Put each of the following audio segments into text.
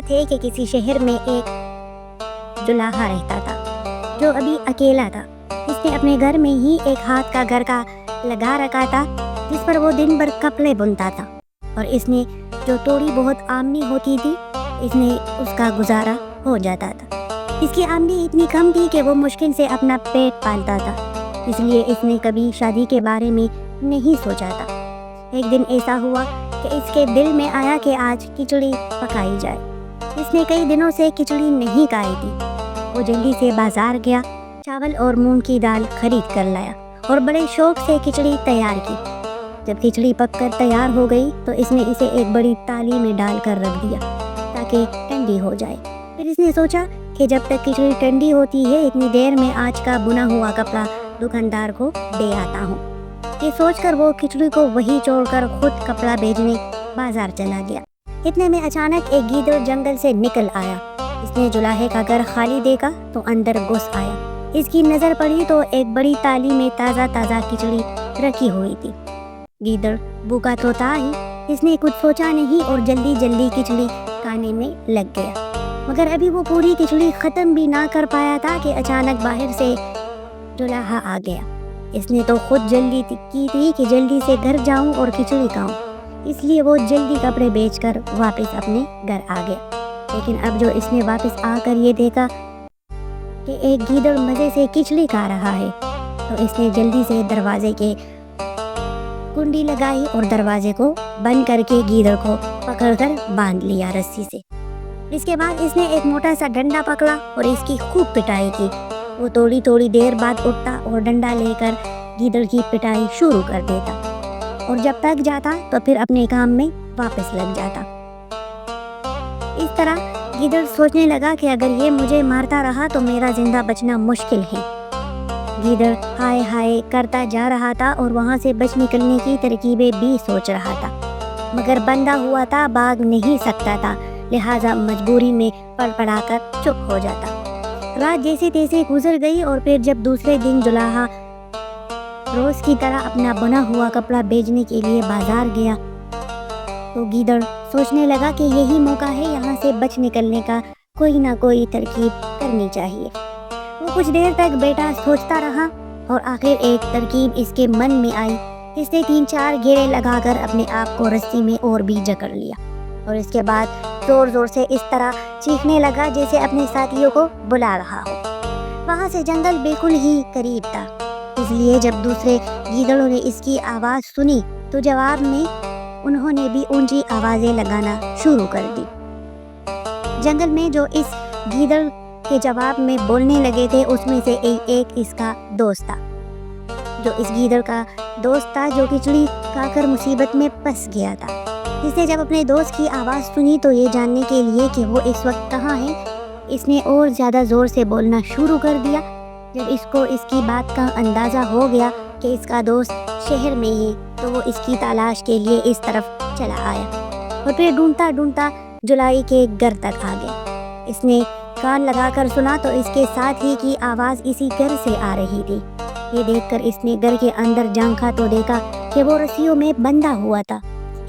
بات ہے کہ کسی شہر میں ایک جلاحہ رہتا تھا جو ابھی اکیلا تھا۔ اس نے اپنے گھر میں ہی ایک ہاتھ کا گھر کا لگا رکھا تھا جس پر وہ دن بھر کپڑے بنتا تھا، اور اس نے جو تھوڑی بہت آمدنی ہوتی تھی اس کا گزارا ہو جاتا تھا۔ اس کی آمدنی اتنی کم تھی کہ وہ مشکل سے اپنا پیٹ پالتا تھا، اس لیے اس نے کبھی شادی کے بارے میں نہیں سوچا تھا۔ ایک دن ایسا ہوا کہ اس کے دل میں آیا کہ آج کھچڑی پکائی جائے۔ اس نے کئی دنوں سے کھچڑی نہیں کھائی تھی۔ وہ جلدی سے بازار گیا، چاول اور مونگ کی دال خرید کر لایا اور بڑے شوق سے کھچڑی تیار کی۔ جب کھچڑی پک کر تیار ہو گئی تو اس نے اسے ایک بڑی تالی میں ڈال کر رکھ دیا تاکہ ٹھنڈی ہو جائے۔ پھر اس نے سوچا کہ جب تک کھچڑی ٹھنڈی ہوتی ہے اتنی دیر میں آج کا بنا ہوا کپڑا دکاندار کو دے آتا ہوں۔ یہ سوچ کر وہ کھچڑی کو وہی چھوڑ کر خود کپڑا بیچنے بازار چلا گیا۔ اتنے میں اچانک ایک گیدڑ جنگل سے نکل آیا۔ اس نے جلاحے کا گھر خالی دیکھا تو اندر گھس آیا۔ اس کی نظر پڑی تو ایک بڑی تالی میں تازہ کھچڑی رکھی ہوئی تھی۔ گیدڑ بھوکا تو تھا ہی، اس نے کچھ سوچا نہیں اور جلدی کھچڑی کھانے میں لگ گیا۔ مگر ابھی وہ پوری کھچڑی ختم بھی نہ کر پایا تھا کہ اچانک باہر سے جلاحہ آ گیا۔ اس نے تو خود جلدی کی تھی کہ جلدی سے گھر جاؤں اور کھچڑی کھاؤں، اس لیے وہ جلدی کپڑے بیچ کر واپس اپنے گھر آ گیا۔ لیکن اب جو اس نے واپس آ کر یہ دیکھا کہ ایک گیدڑ مزے سے کھچڑی کھا رہا ہے تو اس نے جلدی سے دروازے کے کنڈی لگائی اور دروازے کو بند کر کے گیدڑ کو پکڑ کر باندھ لیا رسی سے۔ اس کے بعد اس نے ایک موٹا سا ڈنڈا پکڑا اور اس کی خوب پٹائی کی۔ وہ تھوڑی دیر بعد اٹھتا اور ڈنڈا لے کر گیدڑ کی پٹائی شروع کر دیتا، اور جب تک جاتا تو پھر اپنے کام میں واپس لگ جاتا۔ اس طرح گیدڑ سوچنے لگا کہ اگر یہ مجھے مارتا رہا تو میرا زندہ بچنا مشکل ہے۔ گیدڑ ہائے کرتا جا رہا تھا اور وہاں سے بچ نکلنے کی ترکیبیں بھی سوچ رہا تھا، مگر بندھا ہوا تھا، بھاگ نہیں سکتا تھا، لہٰذا مجبوری میں پڑپڑا کر چپ ہو جاتا۔ رات جیسے تیسے گزر گئی اور پھر جب دوسرے دن جلاحہ روز کی طرح اپنا بنا ہوا کپڑا بیچنے کے لیے بازار گیا تو گیدڑ سوچنے لگا کہ یہی موقع ہے، یہاں سے بچ نکلنے کا کوئی نہ کوئی ترکیب کرنی چاہیے۔ وہ کچھ دیر تک بیٹا سوچتا رہا اور آخر ایک ترکیب اس کے من میں آئی۔ اس نے 3-4 گھیرے لگا کر اپنے آپ کو رسی میں اور بھی جکڑ لیا اور اس کے بعد زور سے اس طرح چیخنے لگا جیسے اپنے ساتھیوں کو بلا رہا ہو۔ وہاں سے جنگل بالکل ہی قریب تھا، اس لیے جب دوسرے گیدڑوں نے اس کی آواز سنی تو جواب میں انہوں نے بھی اونچی آوازیں لگانا شروع کر دی۔ جنگل میں جو اس گیدڑ کے جواب میں بولنے لگے تھے اس میں سے ایک اس کا دوست تھا، جو اس گیدڑ کا دوست تھا جو کھچڑی کھا کر مصیبت میں پھنس گیا تھا۔ اس نے جب اپنے دوست کی آواز سنی تو یہ جاننے کے لیے کہ وہ اس وقت کہاں ہے، اس نے اور زیادہ زور سے بولنا شروع کر دیا۔ جب اس کو اس کی بات کا اندازہ ہو گیا کہ اس کا دوست شہر میں ہے تو وہ اس کی تلاش کے لیے اس طرف چلا آیا اور پھر ڈھونڈتا جلائی کے گھر تک آ گیا۔ اس نے کان لگا کر سنا تو اس کے ساتھ ہی کی آواز اسی گھر سے آ رہی تھی۔ یہ دیکھ کر اس نے گھر کے اندر جھانکا تو دیکھا کہ وہ رسیوں میں بندھا ہوا تھا۔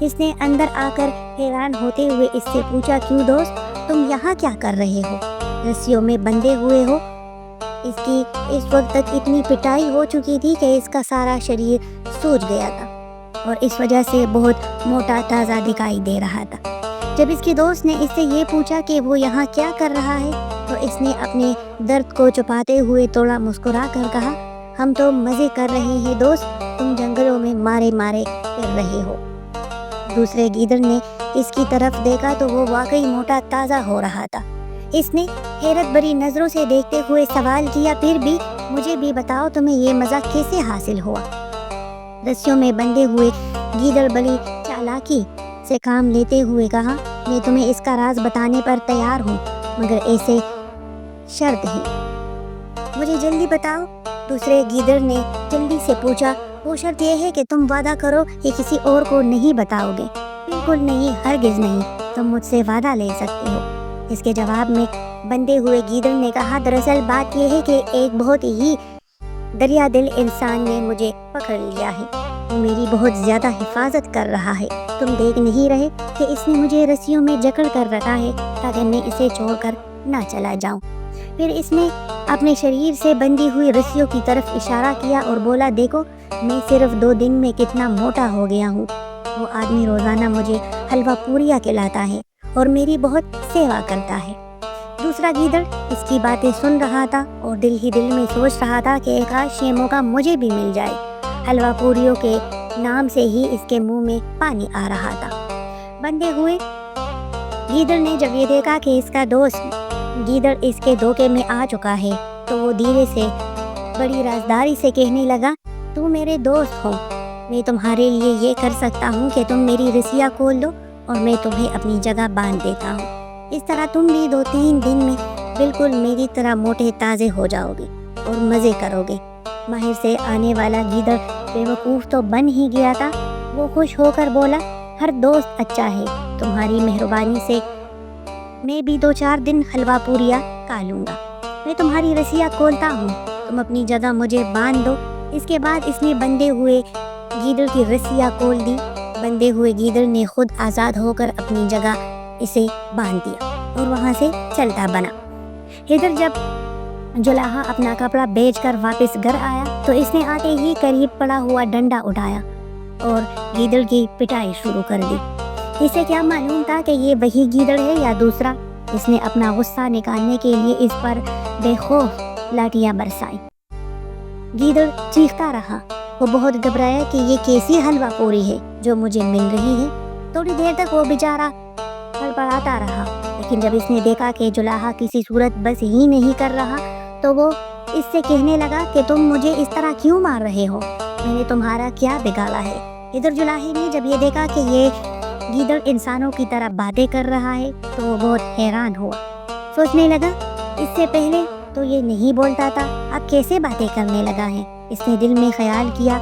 اس نے اندر آ کر حیران ہوتے ہوئے اس سے پوچھا، کیوں دوست، تم یہاں کیا کر رہے ہو؟ رسیوں میں بندھے ہوئے ہو؟ اس کی اس وقت تک اتنی پٹائی ہو چکی تھی کہ اس کا سارا شریر سوج گیا تھا اور اس وجہ سے بہت موٹا تازہ دکھائی دے رہا تھا۔ جب اس کے دوست نے اس سے یہ پوچھا کہ وہ یہاں کیا کر رہا ہے تو اس نے اپنے درد کو چھپاتے ہوئے تھوڑا مسکرا کر کہا، ہم تو مزے کر رہے ہیں دوست، تم جنگلوں میں مارے پھر رہے ہو۔ دوسرے گیدڑ نے اس کی طرف دیکھا تو وہ واقعی موٹا تازہ ہو رہا تھا۔ اس نے حیرت بھری نظروں سے دیکھتے ہوئے سوال کیا، پھر بھی مجھے بھی بتاؤ تمہیں یہ مزہ کیسے حاصل ہوا؟ رسیوں میں بندھے ہوئے گیدڑ بڑی چالاکی سے کام لیتے ہوئے کہا، میں تمہیں اس کا راز بتانے پر تیار ہوں، مگر ایسے شرط ہے، مجھے جلدی بتاؤ۔ دوسرے گیدڑ نے جلدی سے پوچھا، وہ شرط یہ ہے کہ تم وعدہ کرو کہ کسی اور کو نہیں بتاؤ گے۔ بالکل نہیں، ہرگز نہیں، تم مجھ سے وعدہ لے سکتے ہو۔ اس کے جواب میں بندھے ہوئے گیدڑ نے کہا، دراصل بات یہ ہے کہ ایک بہت ہی دریا دل انسان نے مجھے پکڑ لیا ہے۔ وہ میری بہت زیادہ حفاظت کر رہا ہے۔ تم دیکھ نہیں رہے کہ اس نے مجھے رسیوں میں جکڑ کر رکھا ہے تاکہ میں اسے چھوڑ کر نہ چلا جاؤں۔ پھر اس نے اپنے شریر سے بندھی ہوئی رسیوں کی طرف اشارہ کیا اور بولا، دیکھو میں صرف 2 دن میں کتنا موٹا ہو گیا ہوں۔ وہ آدمی روزانہ مجھے حلوہ پوریا کھلاتا ہے اور میری بہت سیوا کرتا ہے۔ دوسرا گیدڑ اس کی باتیں سن رہا تھا اور دل ہی دل میں سوچ رہا تھا کہ کاش یہ موقع مجھے بھی مل جائے۔ حلوہ پوریوں کے نام سے ہی اس کے منہ میں پانی آ رہا تھا۔ بندھے ہوئے گیدڑ نے جب یہ دیکھا کہ اس کا دوست گیدڑ اس کے دھوکے میں آ چکا ہے تو وہ دھیرے سے بڑی رازداری سے کہنے لگا، تو میرے دوست ہو، میں تمہارے لیے یہ کر سکتا ہوں کہ تم میری رسیاں کھول دو اور میں تمہیں اپنی جگہ باندھ دیتا ہوں۔ اس طرح تم بھی 2-3 دن میں بالکل میری طرح موٹے تازے ہو جاؤ گے اور مزے کرو گے۔ ماہر سے آنے والا گیدڑ بے وقوف تو بن ہی گیا تھا۔ وہ خوش ہو کر بولا، ہر دوست اچھا ہے، تمہاری مہربانی سے میں بھی 2-4 دن حلوہ پوریا کھا لوں گا۔ میں تمہاری رسیاں کھولتا ہوں، تم اپنی جگہ مجھے باندھ دو۔ اس کے بعد اس نے بندھے ہوئے گیدڑ کی رسیاں کھول دی۔ بندھے ہوئے گیدڑ نے خود آزاد ہو کر اپنی جگہ اسے باندھ دیا اور وہاں سے چلتا بنا۔ ادھر جب جولاہا اپنا کپڑا بیچ کر واپس گھر آیا تو اس نے آتے ہی قریب پڑا ہوا ڈنڈا اٹھایا اور گیدڑ کی پٹائی شروع کر دی۔ اسے کیا معلوم تھا کہ یہ وہی گیدڑ ہے یا دوسرا؟ اس نے اپنا غصہ نکالنے کے لیے اس پر بے خوف لاٹیاں برسائیں۔ گیدڑ چیختا رہا۔ وہ بہت گھبرایا کہ یہ کیسی حلوہ پوری ہے جو مجھے مل رہی ہے۔ تھوڑی دیر تک وہ بیچارہ بڑبڑاتا رہا، لیکن جب اس نے دیکھا کہ جولاہا کسی صورت بس ہی نہیں کر رہا تو وہ اس سے کہنے لگا کہ تم مجھے اس طرح کیوں مار رہے ہو؟ میں نے تمہارا کیا بگاڑا ہے؟ ادھر جولاہے نے جب یہ دیکھا کہ یہ گیدڑ انسانوں کی طرح باتیں کر رہا ہے تو وہ بہت حیران ہوا۔ سوچنے لگا، اس سے پہلے تو یہ نہیں بولتا تھا، اب کیسے باتیں کرنے لگا ہے؟ اس نے دل میں خیال کیا،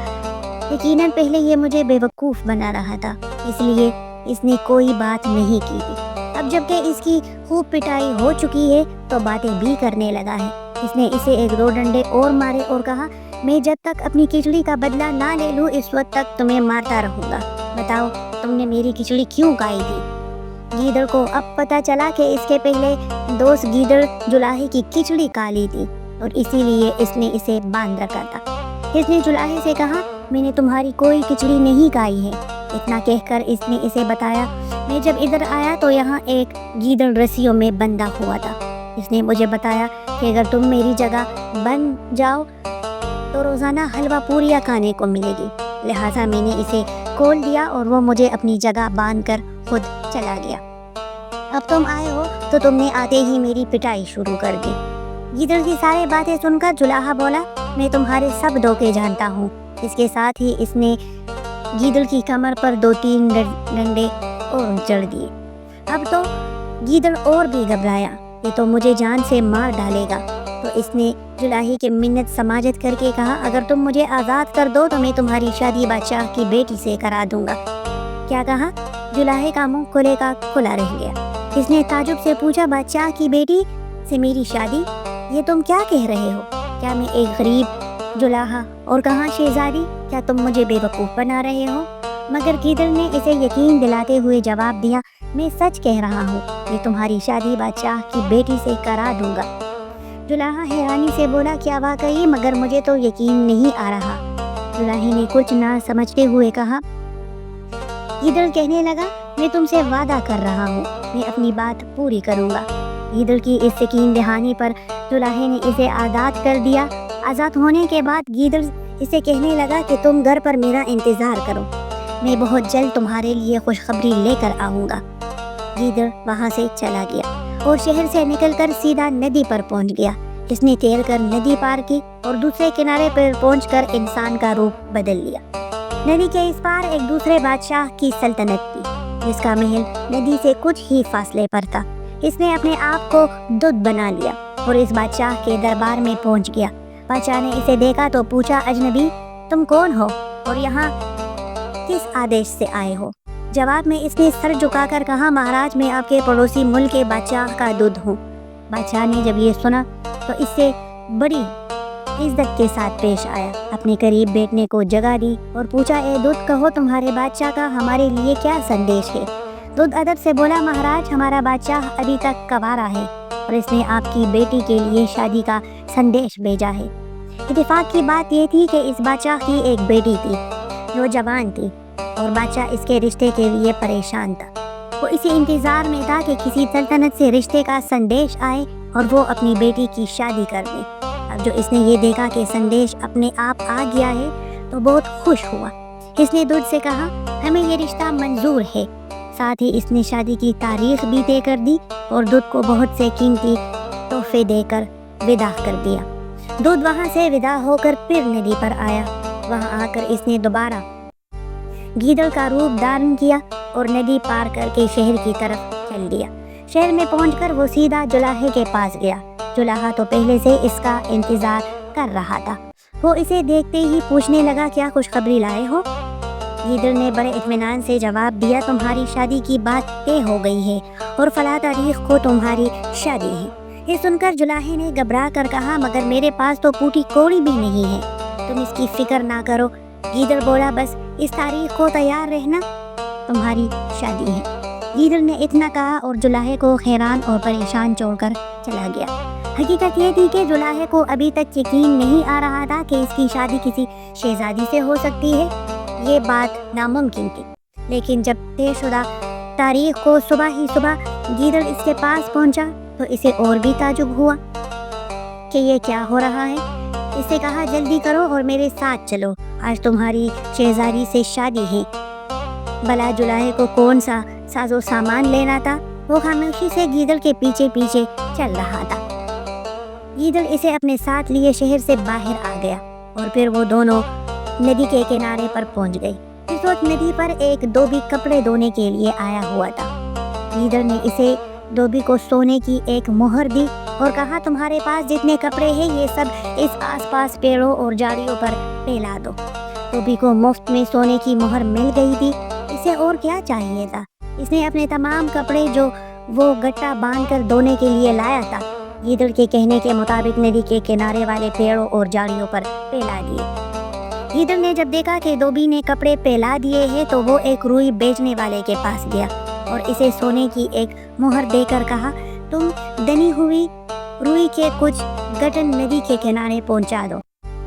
یقیناً پہلے یہ مجھے بے وقوف بنا رہا تھا، اس لیے اس نے کوئی بات نہیں کی تھی۔ اب جب کہ اس کی خوب پٹائی ہو چکی ہے تو باتیں بھی کرنے لگا ہے۔ اس نے اسے 1-2 ڈنڈے اور مارے اور کہا، میں جب تک اپنی کھچڑی کا بدلہ نہ لے لوں اس وقت تک تمہیں مارتا رہوں گا۔ بتاؤ تم نے میری کھچڑی کیوں کھائی تھی؟ گیدڑ کو اب پتہ چلا کہ اس کے پہلے دوست گیدڑ جولاہے کی کھچڑی کھا لی تھی اور اسی لیے اس نے اسے باندھ رکھا تھا۔ اس نے جولاہے سے کہا، میں نے تمہاری کوئی کھچڑی نہیں کھائی ہے۔ اتنا کہہ کر اس نے اسے بتایا، میں جب ادھر آیا تو یہاں ایک گیدڑ رسیوں میں بندھا ہوا تھا۔ اس نے مجھے بتایا کہ اگر تم میری جگہ بن جاؤ تو روزانہ حلوہ پوریا کھانے کو ملے گی، لہٰذا میں نے اسے کھول دیا اور وہ مجھے اپنی جگہ باندھ کر خود چلا گیا۔ اب تم آئے ہو تو تم نے آتے ہی میری پٹائی شروع کر دی۔ گیدڑ کی ساری باتیں سن کر جولاہا بولا، میں تمہارے سب دھوکے جانتا ہوں۔ اس کے ساتھ ہی اس نے گیدڑ کی کمر پر 2-3 ڈنڈے اور جڑ دیے۔ اب تو گیدڑ اور بھی گھبرایا، یہ تو مجھے جان سے مار ڈالے گا۔ تو اس نے جولاہے کی منت سماجت کر کے کہا، اگر تم مجھے آزاد کر دو تو میں تمہاری شادی بادشاہ کی بیٹی سے کرا دوں گا۔ کیا کہا؟ جولاہے کا منہ کھلے کا کھلا رہ گیا۔ اس نے تعجب سے پوچھا، بادشاہ کی بیٹی سے میری شادی؟ یہ تم کیا کہہ رہے ہو؟ کیا میں ایک غریب جولاہا اور کہاں شہزادی؟ کیا تم مجھے بے وقوف بنا رہے ہو؟ مگر گیدڑ نے اسے یقین دلاتے ہوئے جواب دیا، میں سچ کہہ رہا ہوں، میں تمہاری شادی بادشاہ کی بیٹی سے کرا دوں گا۔ جولاہا حیرانی سے بولا، کیا واقعی؟ مگر مجھے تو یقین نہیں آ رہا۔ جولاہے نے کچھ نہ سمجھتے ہوئے کہا۔ گیدڑ کہنے لگا، میں تم سے وعدہ کر رہا ہوں، میں اپنی بات پوری کروں گا۔ گیدڑ کی اس یقین دہانی پر جولاہے نے اسے آزاد کر دیا۔ آزاد ہونے کے بعد گیدڑ اسے کہنے لگا کہ تم گھر پر میرا انتظار کرو، میں بہت جلد تمہارے لیے خوشخبری لے کر آؤں گا۔ گیدڑ وہاں سے چلا گیا اور شہر سے نکل کر سیدھا ندی پر پہنچ گیا۔ اس نے تیر کر ندی پار کی اور دوسرے کنارے پر پہنچ کر انسان کا روپ بدل لیا۔ ندی کے اس پار ایک دوسرے بادشاہ کی سلطنت تھی، جس کا محل ندی سے کچھ ہی فاصلے پر تھا۔ اس نے اپنے آپ کو دودھ بنا لیا اور اس بادشاہ کے دربار میں پہنچ گیا۔ بادشاہ نے اسے دیکھا تو پوچھا، اجنبی تم کون ہو اور یہاں کس آدیش سے آئے ہو؟ جواب میں اس نے سر جھکا کر کہا، مہاراج میں آپ کے پڑوسی ملک کے بادشاہ کا دودھ ہوں۔ بادشاہ نے جب یہ سنا تو اس سے بڑی عزت کے ساتھ پیش آیا، اپنے قریب بیٹھنے کو جگہ دی اور پوچھا، اے دودھ، کہو تمہارے بادشاہ کا ہمارے لیے کیا سندیش ہے؟ دودھ ادب سے بولا، مہاراج، ہمارا بادشاہ ابھی تک کنوارا ہے اور اس نے آپ کی بیٹی کے لیے شادی کا سندیش بھیجا ہے۔ اتفاق کی بات یہ تھی کہ اس بادشاہ کی ایک بیٹی تھی جو جوان تھی اور بادشاہ اس کے رشتے کے لیے پریشان تھا۔ وہ اسی انتظار میں تھا کہ کسی سلطنت سے رشتے کا سندیش آئے اور وہ اپنی بیٹی کی شادی کر دے۔ اب جو اس نے یہ دیکھا کہ سندیش اپنے آپ آ گیا ہے تو بہت خوش ہوا۔ اس نے دودھ سے کہا، ہمیں یہ رشتہ منظور ہے۔ ساتھ ہی اس نے شادی کی تاریخ بھی طے کر دی اور دودھ کو بہت سے قیمتی تحفے دے کر وداع کر دیا۔ دودھ وہاں سے وداع ہو کر پھر ندی پر آیا۔ وہاں آ کر اس نے دوبارہ گیدڑ کا روپ دھارن کیا اور ندی پار کر کے شہر کی طرف چل دیا۔ شہر میں پہنچ کر وہ سیدھا جولاہے کے پاس گیا۔ جولاہا تو پہلے سے اس کا انتظار کر رہا تھا۔ وہ اسے دیکھتے ہی پوچھنے لگا، کیا خوشخبری لائے ہو؟ گیدڑ نے بڑے اطمینان سے جواب دیا، تمہاری شادی کی بات طے ہو گئی ہے اور فلاں تاریخ کو تمہاری شادی ہے۔ یہ سن کر جولاہے نے گھبرا کر کہا، مگر میرے پاس تو پوٹی کوڑی بھی نہیں ہے، تم اس کی فکر نہ کرو۔ گیدڑ بولا، بس اس تاریخ کو تیار رہنا، تمہاری شادی ہے۔ گیدڑ نے اتنا کہا اور جولاہے کو حیران اور پریشان چھوڑ کر چلا گیا۔ حقیقت یہ تھی کہ جولاہے کو ابھی تک یقین نہیں آ رہا تھا کہ اس کی شادی کسی شہزادی سے ہو سکتی ہے۔ یہ بات ناممکن تھی، لیکن جب طے شدہ تاریخ کو صبح ہی صبح گیدڑ اس کے پاس پہنچا تو اسے اور بھی تعجب ہوا کہ یہ کیا ہو رہا ہے۔ اسے کہا، جلدی کرو اور میرے ساتھ چلو، آج تمہاری شہزادی سے شادی ہے۔ بھلا جولاہے کو کون سا ساز و سامان لینا تھا؟ وہ خاموشی سے گیدڑ کے پیچھے پیچھے چل رہا تھا۔ گیدڑ اسے اپنے ساتھ لیے شہر سے باہر آ گیا اور پھر وہ دونوں ندی کے کنارے پر پہنچ گئے۔ اس وقت ندی پر ایک دھوبی کپڑے دھونے کے لیے آیا ہوا تھا۔ گیدڑ نے اسے دھوبی کو سونے کی ایک مہر دی اور کہا، تمہارے پاس جتنے کپڑے ہیں یہ سب اس آس پاس پیڑوں اور جھاڑیوں پر پھیلا دو۔ دھوبی کو مفت میں سونے کی مہر مل گئی تھی، اسے اور کیا چاہیے تھا؟ اس نے اپنے تمام کپڑے جو وہ گٹا باندھ کر دھونے کے لیے لایا تھا، گیدڑ کے کہنے کے مطابق ندی کے کنارے والے پیڑوں اور جھاڑیوں پر پھیلا دیے۔ گیدڑ نے جب دیکھا کہ دھوبی نے کپڑے پھیلا دیے ہیں تو وہ ایک روئی بیچنے والے کے پاس گیا اور اسے سونے کی ایک مہر دے کر کہا، تم دنی ہوئی روئی کے کچھ گٹن ندی کے کنارے پہنچا دو۔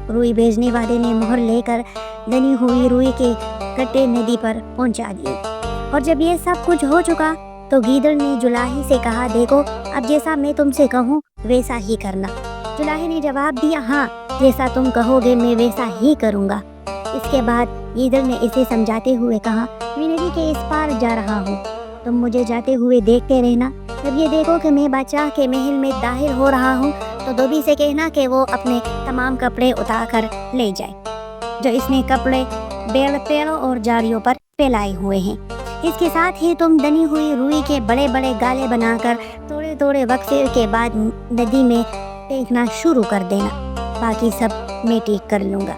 روئی بیچنے والے نے مہر لے کر دنی ہوئی روئی کے گٹے ندی پر پہنچا دیے، اور جب یہ سب کچھ ہو چکا تو گیدڑ نے جولاہے سے کہا، دیکھو اب جیسا میں تم سے کہوں ویسا ہی کرنا۔ جولاہے نے جواب دیا، ہاں، جیسا تم کہو گے میں ویسا ہی کروں گا۔ اس کے بعد گیدڑ نے اسے سمجھاتے ہوئے کہا، میں ندی کے اس پار جا رہا ہوں، تم مجھے جاتے ہوئے دیکھتے رہنا۔ جب یہ دیکھو کہ میں بادشاہ کے محل میں داخل ہو رہا ہوں تو دھوبی سے کہنا کہ وہ اپنے تمام کپڑے اتار کر لے جائے جو اس نے کپڑے پیڑوں اور جھاڑیوں پر پھیلائے ہوئے ہیں۔ اس کے ساتھ ہی تم دنی ہوئی روئی کے بڑے بڑے گالے بنا کر تھوڑے تھوڑے وقفے کے بعد ندی میں پھینکنا شروع کر دینا، باقی سب میں ٹھیک کر لوں گا۔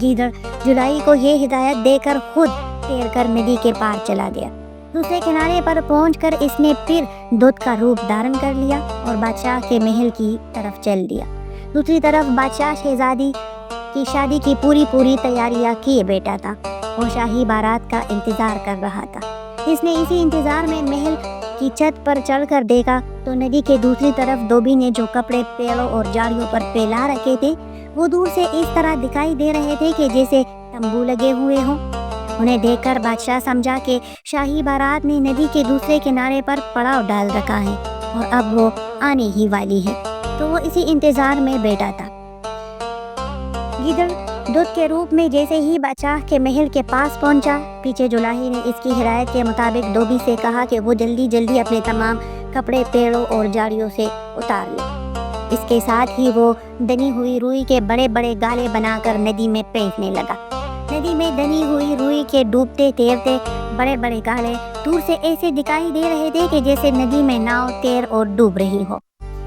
گیدڑ جولاہے کو یہ ہدایت دے کر خود تیر کر ندی کے پار چلا گیا۔ دوسرے کنارے پر پہنچ کر اس نے پھر دودھ کا روپ دھارن کر لیا اور بادشاہ کے محل کی طرف چل دیا۔ دوسری طرف بادشاہ شہزادی کی شادی کی پوری تیاریاں کیے بیٹھا تھا اور شاہی بارات کا انتظار کر رہا تھا۔ اس نے اسی انتظار میں محل کی چھت پر چڑھ کر دیکھا تو ندی کے دوسری طرف دھوبی نے جو کپڑے پیڑوں اور جھاڑیوں پر پھیلا رکھے تھے وہ دور سے اس طرح دکھائی دے رہے تھے کہ جیسے تمبو لگے ہوئے ہوں۔ انہیں دیکھ کر بادشاہ سمجھا کہ شاہی بارات نے ندی کے دوسرے کنارے پر پڑاؤ ڈال رکھا ہے اور اب وہ آنے ہی والی ہے، تو وہ اسی انتظار میں بیٹھا تھا۔ گیدڑ دودھ کے روپ میں جیسے ہی بادشاہ کے محل کے پاس پہنچا، پیچھے جولاہے نے اس کی ہدایت کے مطابق دھوبی سے کہا کہ وہ جلدی اپنے تمام کپڑے پیڑوں اور جھاڑیوں سے اتار لے۔ اس کے ساتھ ہی وہ دنی ہوئی روئی کے بڑے بڑے گالے بنا کر ندی میں پھینکنے لگا۔ ندی میں دنی ہوئی روئی کے ڈوبتے تیرتے بڑے بڑے گالے دور سے ایسے دکھائی دے رہے تھے کہ جیسے ندی میں ناؤ تیر اور ڈوب رہی ہو۔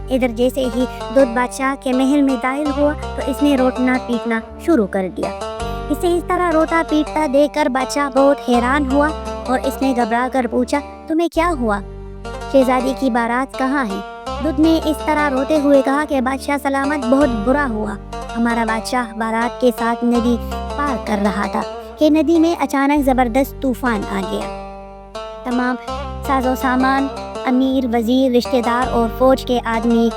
ادھر جیسے ہی دودھ بادشاہ کے محل میں داخل ہوا تو اس نے روٹنا پیٹنا شروع کر دیا۔ اسے اس طرح روتا پیٹتا دیکھ کر بادشاہ بہت حیران ہوا اور اس نے گھبرا کر پوچھا، تمہیں کیا ہوا؟ شہزادی کی بارات کہاں ہے؟ دودھ نے اس طرح روتے ہوئے کہا کہ بادشاہ سلامت بہت برا ہوا، ہمارا بادشاہ بارات کے ساتھ ندی پار کر رہا تھا کہ ندی میں اچانک زبردست طوفان آ گیا۔ تمام ساز و سامان، امیر، وزیر، رشتہ دار اور فوج کے آدمی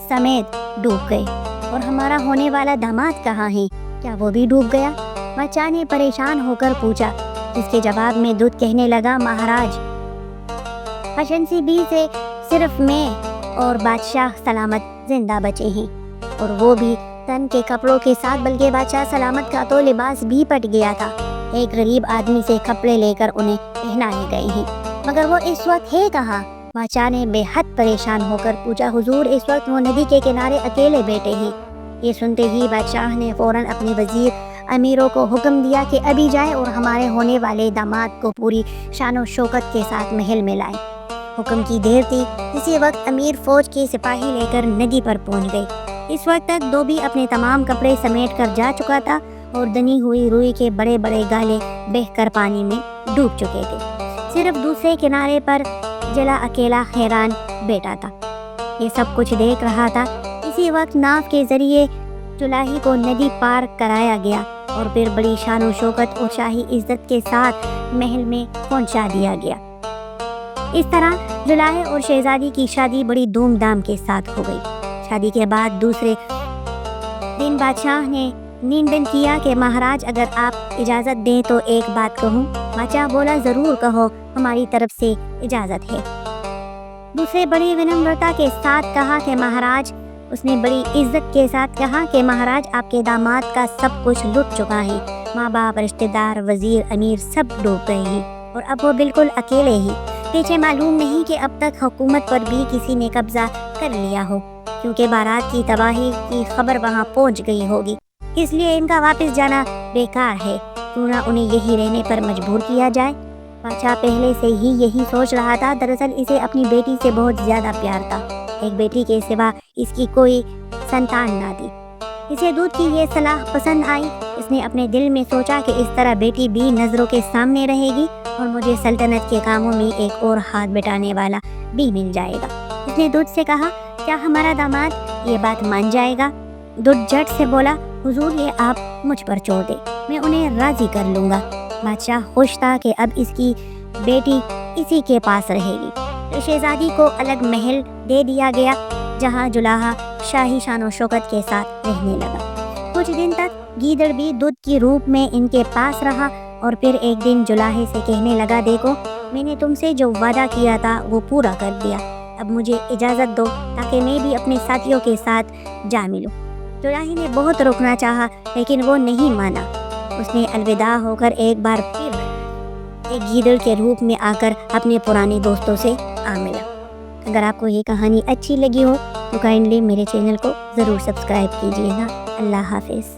سمیت ڈوب گئے۔ اور ہمارا ہونے والا داماد کہاں ہے؟ کیا وہ بھی ڈوب گیا؟ بادشاہ نے پریشان ہو کر پوچھا، جس کے جواب میں دودھ کہنے لگا، مہاراج خشنسی بی سے صرف میں اور بادشاہ سلامت زندہ بچے ہیں، اور وہ بھی تن کے کپڑوں کے ساتھ، بلکہ بادشاہ سلامت کا تو لباس بھی پٹ گیا تھا۔ ایک غریب آدمی سے کپڑے لے کر انہیں پہنائے گئے ہیں، مگر وہ اس وقت ہے کہاں؟ بادشاہ نے بے حد پریشان ہو کر پوچھا، حضور اس وقت وہ ندی کے کنارے اکیلے بیٹھے ہیں۔ یہ سنتے ہی بادشاہ نے فوراً اپنے وزیر امیروں کو حکم دیا کہ ابھی جائیں اور ہمارے ہونے والے داماد کو پوری شان و شوکت کے ساتھ محل میں لائیں۔ حکم کی دیر تھی، اسی وقت امیر فوج کے سپاہی لے کر ندی پر پہنچ گئے۔ اس وقت تک دھوبی اپنے تمام کپڑے سمیٹ کر جا چکا تھا اور دنی ہوئی روئی کے بڑے بڑے گالے بہہ کر پانی میں ڈوب چکے تھے۔ صرف دوسرے کنارے پر جلا اکیلا حیران بیٹھا تھا، یہ سب کچھ دیکھ رہا تھا۔ اسی وقت ناو کے ذریعے جلاہی کو ندی پار کرایا گیا اور پھر بڑی شان و شوکت اور شاہی عزت کے ساتھ محل میں پہنچا دیا گیا۔ اس طرح جلاہے اور شہزادی کی شادی بڑی دھوم دھام کے ساتھ ہو گئی۔ شادی کے بعد دوسرے دن بادشاہ نے نویدن کیا کہ مہاراج اگر آپ اجازت دیں تو ایک بات کہوں۔ بادشاہ بولا، ضرور کہو، ہماری طرف سے اجازت ہے۔ دوسرے بڑی ونمرتا کے ساتھ کہا کہ مہاراج، اس نے بڑی عزت کے ساتھ کہا کہ مہاراج آپ کے داماد کا سب کچھ لٹ چکا ہے، ماں باپ، رشتہ دار، وزیر، امیر سب ڈوب گئے ہیں اور اب وہ بالکل اکیلے ہی۔ پیچھے معلوم نہیں کہ اب تک حکومت پر بھی کسی نے قبضہ کر لیا ہو، کیونکہ بارات کی تباہی کی خبر وہاں پہنچ گئی ہوگی، اس لیے ان کا واپس جانا بیکار ہے، کیوں نہ انہیں یہی رہنے پر مجبور کیا جائے۔ بادشاہ پہلے سے ہی یہی سوچ رہا تھا، دراصل اسے اپنی بیٹی سے بہت زیادہ پیار تھا، ایک بیٹی کے سوا اس کی کوئی سنتان نہ تھی۔ اسے دودھ کی یہ صلاح پسند آئی، اس نے اپنے دل میں سوچا کہ اس طرح بیٹی بھی نظروں کے سامنے رہے گی اور مجھے سلطنت کے کاموں میں ایک اور ہاتھ بٹانے والا بھی مل جائے گا۔ اس نے دودھ سے کہا، کیا ہمارا داماد یہ بات مان جائے گا؟ دودھ جھٹ سے بولا، حضور یہ آپ مجھ پر چھوڑ دیں، میں انہیں راضی کر لوں گا۔ بادشاہ خوش تھا کہ اب اس کی بیٹی اسی کے پاس رہے گی۔ تو شہزادی کو الگ محل دے دیا گیا، جہاں جلاہا شاہی شان و شوکت کے ساتھ رہنے لگا۔ کچھ دن تک گیدڑ بھی دودھ کی روپ میں ان کے پاس رہا اور پھر ایک دن جلاہے سے کہنے لگا، دیکھو، میں نے تم سے جو وعدہ کیا تھا وہ پورا کر دیا، اب مجھے اجازت دو تاکہ میں بھی اپنے ساتھیوں کے ساتھ جا ملوں۔ جلاہے نے بہت روکنا چاہا لیکن وہ نہیں مانا۔ اس نے الوداع ہو کر ایک بار پھر ایک گیدڑ کے روپ میں آ کر اپنے پرانے دوستوں سے آ ملا۔ اگر آپ کو یہ کہانی اچھی لگی ہو تو کائنڈلی میرے چینل کو ضرور سبسکرائب کیجیے گا۔ اللہ حافظ۔